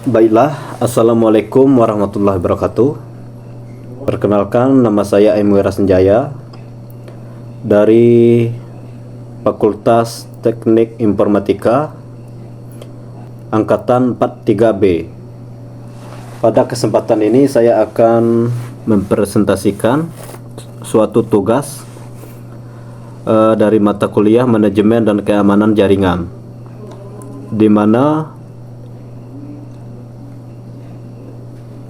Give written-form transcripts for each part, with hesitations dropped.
Baiklah, Assalamualaikum warahmatullahi wabarakatuh. Perkenalkan, nama saya M. Wirasenjaya dari Fakultas Teknik Informatika Angkatan 43B. Pada kesempatan ini saya akan mempresentasikan suatu tugas dari mata kuliah Manajemen dan Keamanan Jaringan, di mana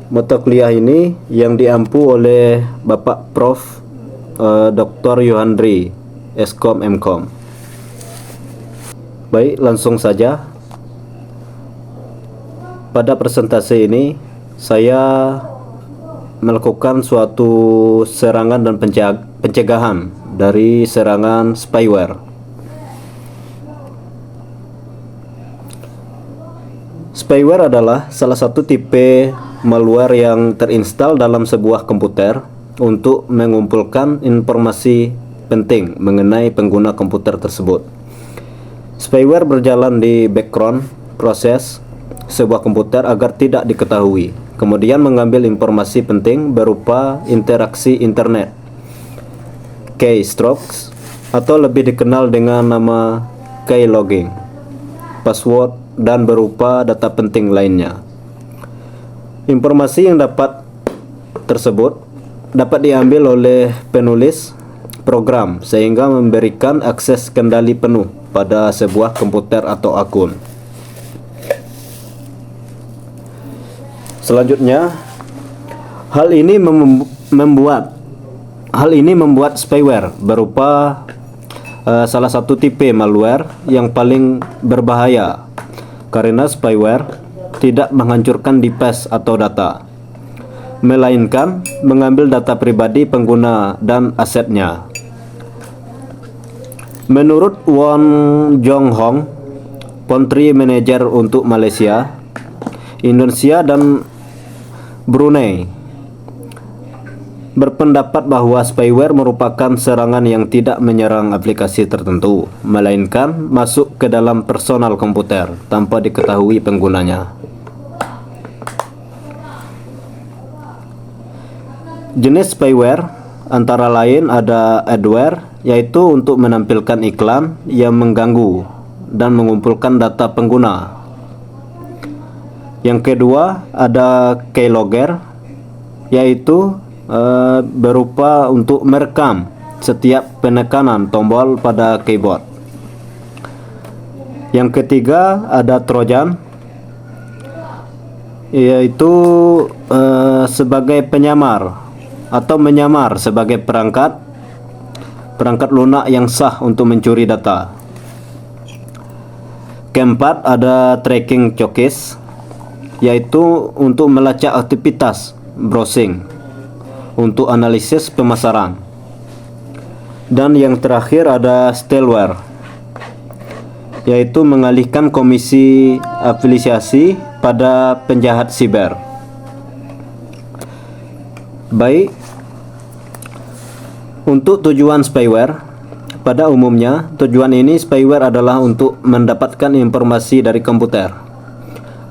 mata kuliah ini yang diampu oleh Bapak Prof. Dr. Yohandri, Eskom Mkom. Baik, langsung saja. Pada presentasi ini saya melakukan suatu serangan dan pencegahan dari serangan spyware. Spyware adalah salah satu tipe malware yang terinstal dalam sebuah komputer untuk mengumpulkan informasi penting mengenai pengguna komputer tersebut. Spyware berjalan di background proses sebuah komputer agar tidak diketahui, kemudian mengambil informasi penting berupa interaksi internet, keystrokes, atau lebih dikenal dengan nama keylogging, password, dan berupa data penting lainnya. Informasi yang tersebut dapat diambil oleh penulis program sehingga memberikan akses kendali penuh pada sebuah komputer atau akun. Selanjutnya, hal ini membuat spyware berupa salah satu tipe malware yang paling berbahaya, karena spyware tidak menghancurkan device atau data, melainkan mengambil data pribadi pengguna dan asetnya. Menurut Won Jong Hong, Country Manager untuk Malaysia, Indonesia, dan Brunei, berpendapat bahwa spyware merupakan serangan yang tidak menyerang aplikasi tertentu, melainkan masuk ke dalam personal komputer tanpa diketahui penggunanya. Jenis spyware antara lain ada adware, yaitu untuk menampilkan iklan yang mengganggu dan mengumpulkan data pengguna. Yang kedua ada keylogger, yaitu berupa untuk merekam setiap penekanan tombol pada keyboard. Yang ketiga ada trojan, yaitu sebagai penyamar atau menyamar sebagai perangkat lunak yang sah untuk mencuri data. Keempat ada tracking cookies, yaitu untuk melacak aktivitas browsing untuk analisis pemasaran. Dan yang terakhir ada staleware, yaitu mengalihkan komisi afiliasi pada penjahat siber. Baik, untuk tujuan spyware, pada umumnya tujuan ini spyware adalah untuk mendapatkan informasi dari komputer,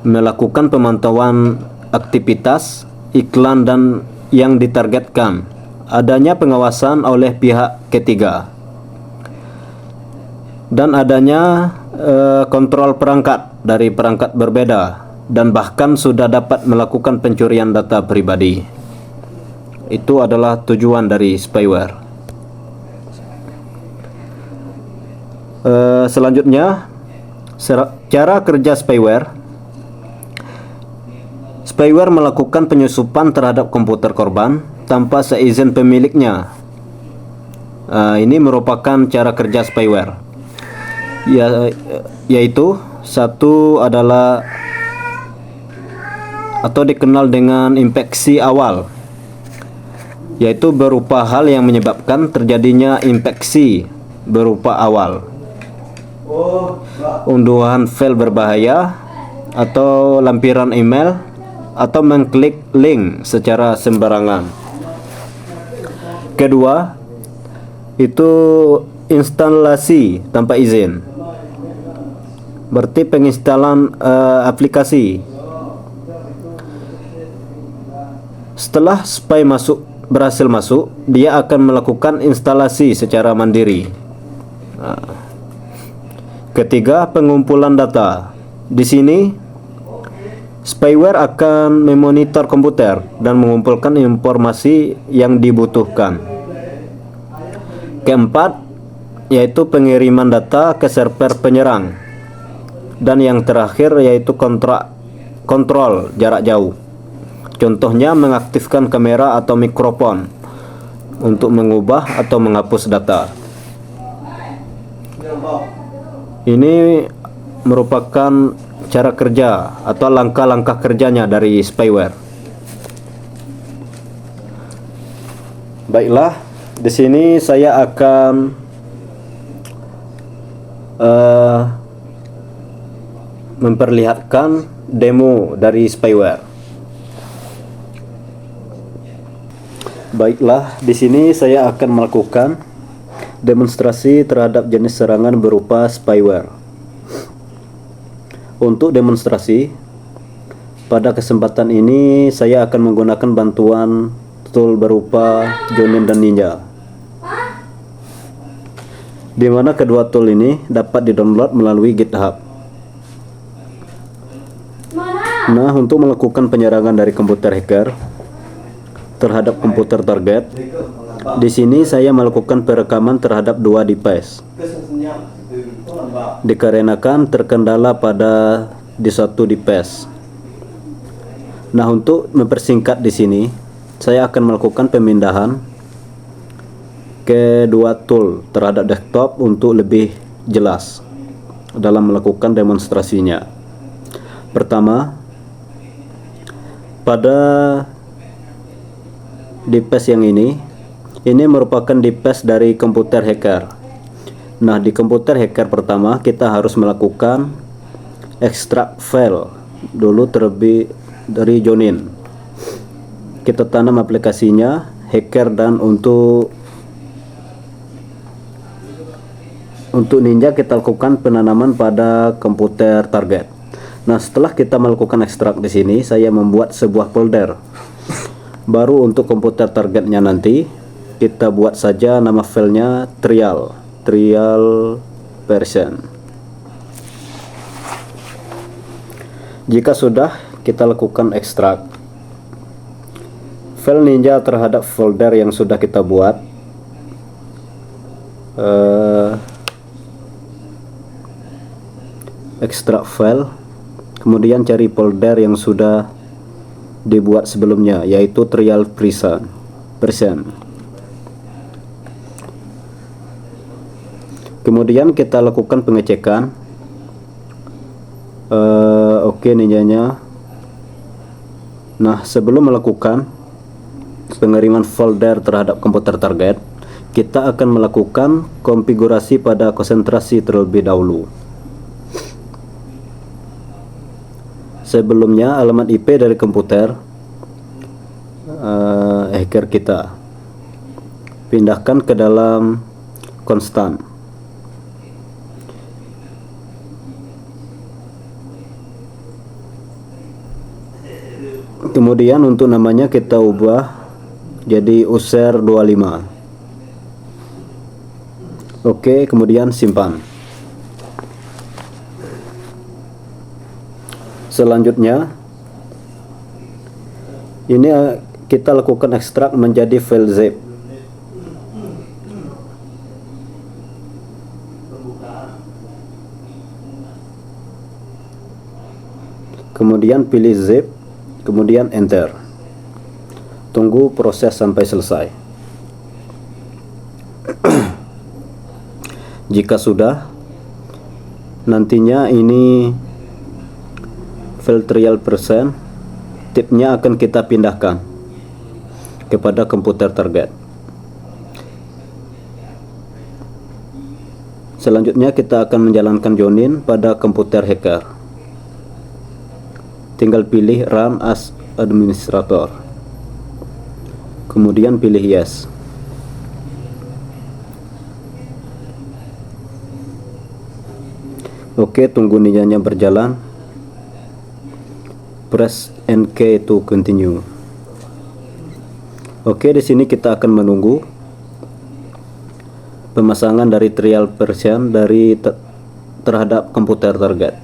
melakukan pemantauan aktivitas iklan dan yang ditargetkan, adanya pengawasan oleh pihak ketiga, dan adanya kontrol perangkat dari perangkat berbeda, dan bahkan sudah dapat melakukan pencurian data pribadi. Itu adalah tujuan dari spyware. Selanjutnya, cara kerja spyware. Spyware melakukan penyusupan terhadap komputer korban tanpa seizin pemiliknya. Ini merupakan cara kerja spyware, yaitu satu adalah atau dikenal dengan infeksi awal, yaitu berupa hal yang menyebabkan terjadinya infeksi berupa awal, unduhan file berbahaya atau lampiran email, atau mengklik link secara sembarangan. Kedua, itu instalasi tanpa izin, berarti penginstalan aplikasi Setelah spy berhasil masuk, dia akan melakukan instalasi secara mandiri. Ketiga, pengumpulan data. Di sini spyware akan memonitor komputer dan mengumpulkan informasi yang dibutuhkan. Keempat, yaitu pengiriman data ke server penyerang. Dan yang terakhir yaitu kontrol jarak jauh. Contohnya mengaktifkan kamera atau mikrofon untuk mengubah atau menghapus data. Ini merupakan cara kerja atau langkah-langkah kerjanya dari spyware. Baiklah, di sini saya akan memperlihatkan demo dari spyware. Baiklah, di sini saya akan melakukan demonstrasi terhadap jenis serangan berupa spyware. Untuk demonstrasi, pada kesempatan ini saya akan menggunakan bantuan tool berupa Jonin dan Ninja, di mana kedua tool ini dapat di-download melalui GitHub. Nah, untuk melakukan penyerangan dari komputer hacker terhadap komputer target, di sini saya melakukan perekaman terhadap dua device, dikarenakan terkendala di satu device. Nah, untuk mempersingkat di sini, saya akan melakukan pemindahan ke dua tool terhadap desktop untuk lebih jelas dalam melakukan demonstrasinya. Pertama, pada device yang ini merupakan device dari komputer hacker. Nah, di komputer hacker pertama kita harus melakukan ekstrak file dulu terlebih dari Jonin. Kita tanam aplikasinya hacker, dan untuk Ninja kita lakukan penanaman pada komputer target. Nah, setelah kita melakukan ekstrak di sini, saya membuat sebuah folder. Baru untuk komputer targetnya nanti kita buat saja nama filenya trial version. Jika sudah, kita lakukan ekstrak file Ninja terhadap folder yang sudah kita buat. Ekstrak file, kemudian cari folder yang sudah dibuat sebelumnya, yaitu trial version. Kemudian kita lakukan pengecekan. Oke, Ninjanya. Nah, sebelum melakukan pengiriman folder terhadap komputer target, kita akan melakukan konfigurasi pada konsentrasi terlebih dahulu. Sebelumnya, alamat IP dari komputer hacker kita pindahkan ke dalam konstan. Kemudian untuk namanya kita ubah jadi user 25. Oke, kemudian simpan. Selanjutnya, ini kita lakukan ekstrak menjadi file zip. Kemudian pilih zip, kemudian enter. Tunggu proses sampai selesai. Jika sudah, nantinya ini file trial version, tipnya akan kita pindahkan kepada komputer target. Selanjutnya kita akan menjalankan Jonin pada komputer hacker. Tinggal pilih run as administrator, kemudian pilih yes. Oke, tunggu ninjanya berjalan. Press and K to continue. Oke, di sini kita akan menunggu pemasangan dari trial version terhadap komputer target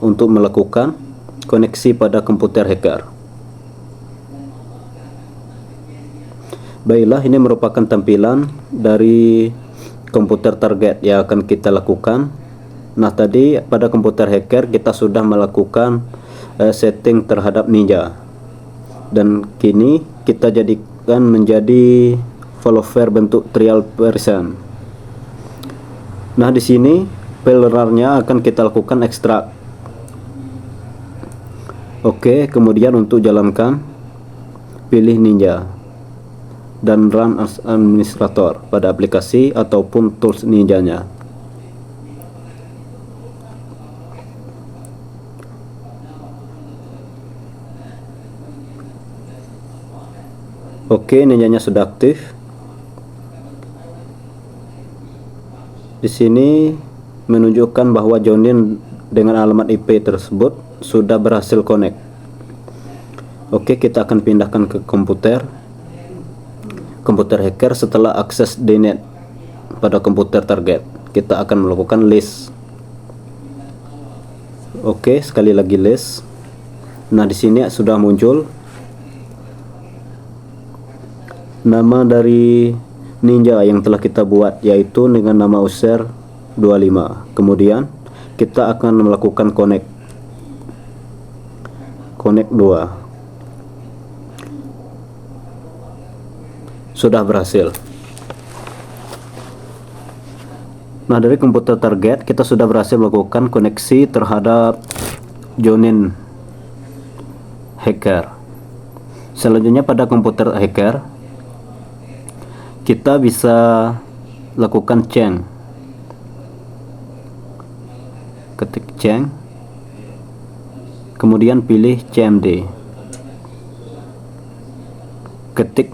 untuk melakukan koneksi pada komputer hacker. Baiklah, ini merupakan tampilan dari komputer target yang akan kita lakukan. Nah, tadi pada komputer hacker kita sudah melakukan setting terhadap Ninja, dan kini kita jadikan menjadi follower bentuk trial version. Nah, di sini file-nya akan kita lakukan ekstrak. Oke, kemudian untuk jalankan, pilih Ninja dan run as administrator pada aplikasi ataupun tools Ninja-nya. Oke, Ninja-nya sudah aktif. Di sini menunjukkan bahwa Jonin dengan alamat IP tersebut sudah berhasil connect. Oke, kita akan pindahkan ke komputer hacker. Setelah akses DNet pada komputer target, kita akan melakukan list. Oke, sekali lagi list. Nah, di sini sudah muncul nama dari Ninja yang telah kita buat, yaitu dengan nama user 25. Kemudian kita akan melakukan connect 2. Sudah berhasil. Nah, dari komputer target kita sudah berhasil melakukan koneksi terhadap Jonin hacker. Selanjutnya pada komputer hacker kita bisa lakukan change. Ketik change, kemudian pilih CMD, ketik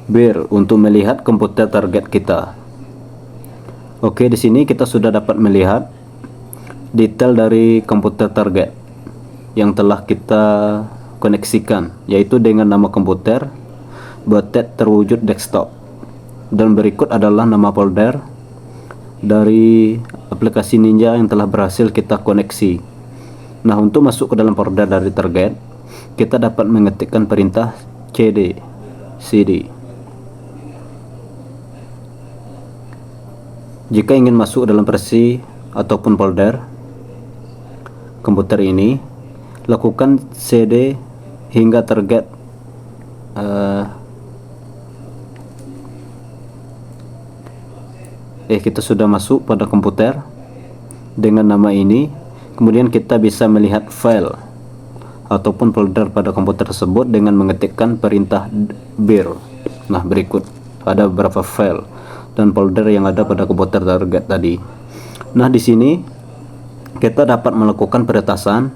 bir untuk melihat komputer target kita. Oke, di sini kita sudah dapat melihat detail dari komputer target yang telah kita koneksikan, yaitu dengan nama komputer Botet terwujud desktop, dan berikut adalah nama folder dari aplikasi Ninja yang telah berhasil kita koneksi. Nah, untuk masuk ke dalam folder dari target, kita dapat mengetikkan perintah cd. Jika ingin masuk ke dalam versi ataupun folder komputer ini, lakukan cd hingga target kita sudah masuk pada komputer dengan nama ini. Kemudian kita bisa melihat file ataupun folder pada komputer tersebut dengan mengetikkan perintah bir. Nah, berikut ada beberapa file dan folder yang ada pada komputer target tadi. Nah, di sini kita dapat melakukan peretasan,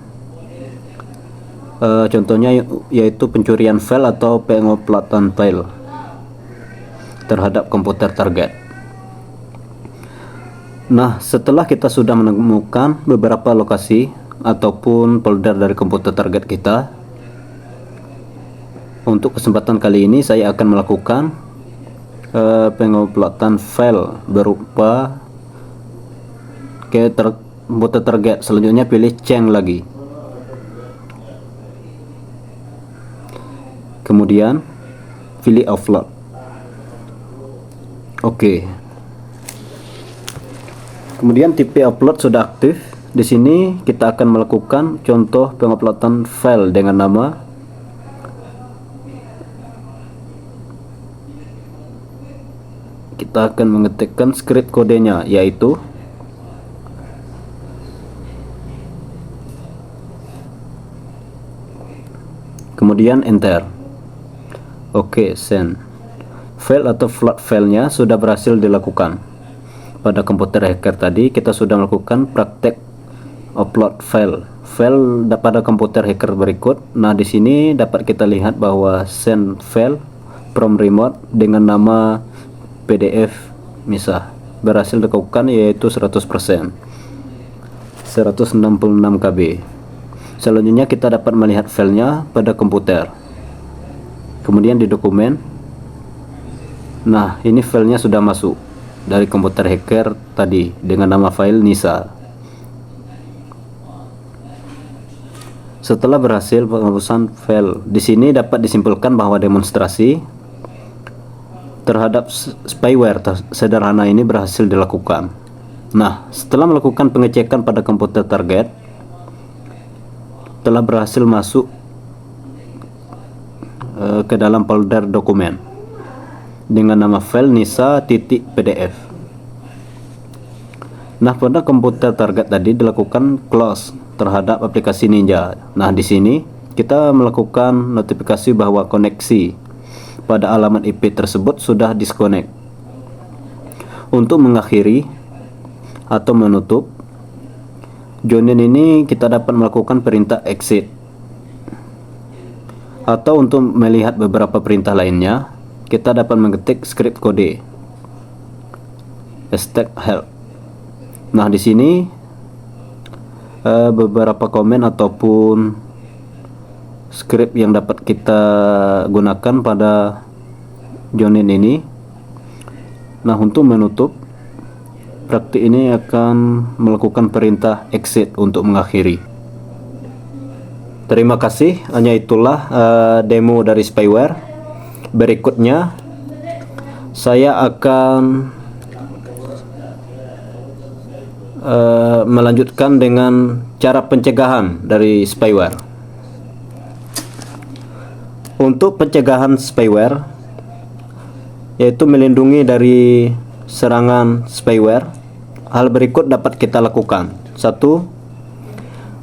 contohnya yaitu pencurian file atau pengoplotan file terhadap komputer target. Nah, setelah kita sudah menemukan beberapa lokasi ataupun folder dari komputer target kita, untuk kesempatan kali ini saya akan melakukan pengoplotan file berupa komputer target. Selanjutnya pilih change lagi, kemudian pilih offload. Oke. Kemudian tipe upload sudah aktif. Di sini kita akan melakukan contoh penguploadan file dengan nama kita akan mengetikkan script kodenya, yaitu kemudian enter. Oke, send. File atau float filenya sudah berhasil dilakukan. Pada komputer hacker tadi kita sudah melakukan praktek upload file pada komputer hacker berikut. Nah, di sini dapat kita lihat bahwa send file from remote dengan nama PDF misal berhasil dilakukan, yaitu 100%, 166 KB. Selanjutnya kita dapat melihat filenya pada komputer. Kemudian di dokumen Nah, ini filenya sudah masuk dari komputer hacker tadi dengan nama file Nisa. Setelah berhasil penghapusan file, di sini dapat disimpulkan bahwa demonstrasi terhadap spyware sederhana ini berhasil dilakukan. Nah, setelah melakukan pengecekan pada komputer target, telah berhasil masuk ke dalam folder dokumen dengan nama file nisa.pdf. Nah, pada komputer target tadi dilakukan close terhadap aplikasi Ninja. Nah, di sini kita melakukan notifikasi bahwa koneksi pada alamat IP tersebut sudah disconnect. Untuk mengakhiri atau menutup join-in ini, kita dapat melakukan perintah exit. Atau untuk melihat beberapa perintah lainnya, kita dapat mengetik script kode #help. Nah, di sini beberapa komen ataupun script yang dapat kita gunakan pada join-in ini. Nah, untuk menutup, praktik ini akan melakukan perintah exit untuk mengakhiri. Terima kasih, hanya itulah demo dari spyware. Berikutnya saya akan melanjutkan dengan cara pencegahan dari spyware. Untuk pencegahan spyware, yaitu melindungi dari serangan spyware, hal berikut dapat kita lakukan. 1.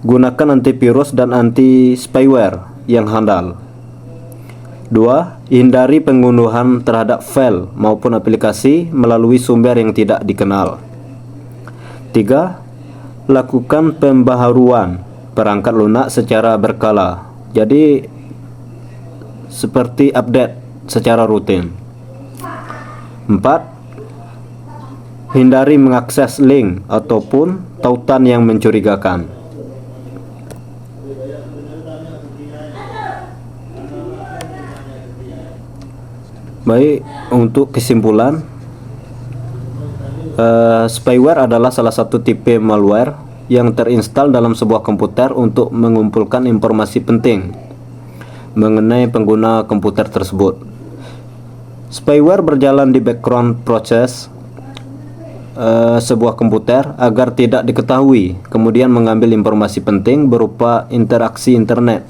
Gunakan antivirus dan anti spyware yang handal. 2. Hindari pengunduhan terhadap file maupun aplikasi melalui sumber yang tidak dikenal. 3. Lakukan pembaharuan perangkat lunak secara berkala. Jadi seperti update secara rutin. 4. Hindari mengakses link ataupun tautan yang mencurigakan. Baik, untuk kesimpulan, spyware adalah salah satu tipe malware yang terinstal dalam sebuah komputer untuk mengumpulkan informasi penting mengenai pengguna komputer tersebut. Spyware berjalan di background proses sebuah komputer agar tidak diketahui, kemudian mengambil informasi penting berupa interaksi internet,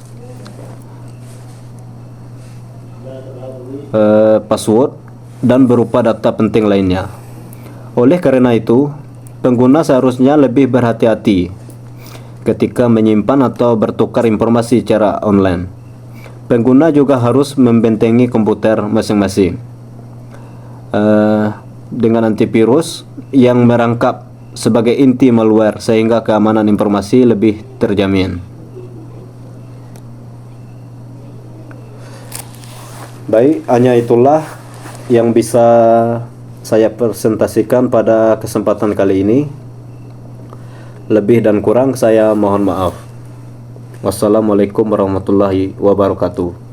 password, dan berupa data penting lainnya. Oleh karena itu, pengguna seharusnya lebih berhati-hati ketika menyimpan atau bertukar informasi secara online. Pengguna juga harus membentengi komputer masing-masing dengan antivirus yang merangkap sebagai inti malware sehingga keamanan informasi lebih terjamin. Baik, hanya itulah yang bisa saya presentasikan pada kesempatan kali ini. Lebih dan kurang saya mohon maaf. Wassalamualaikum warahmatullahi wabarakatuh.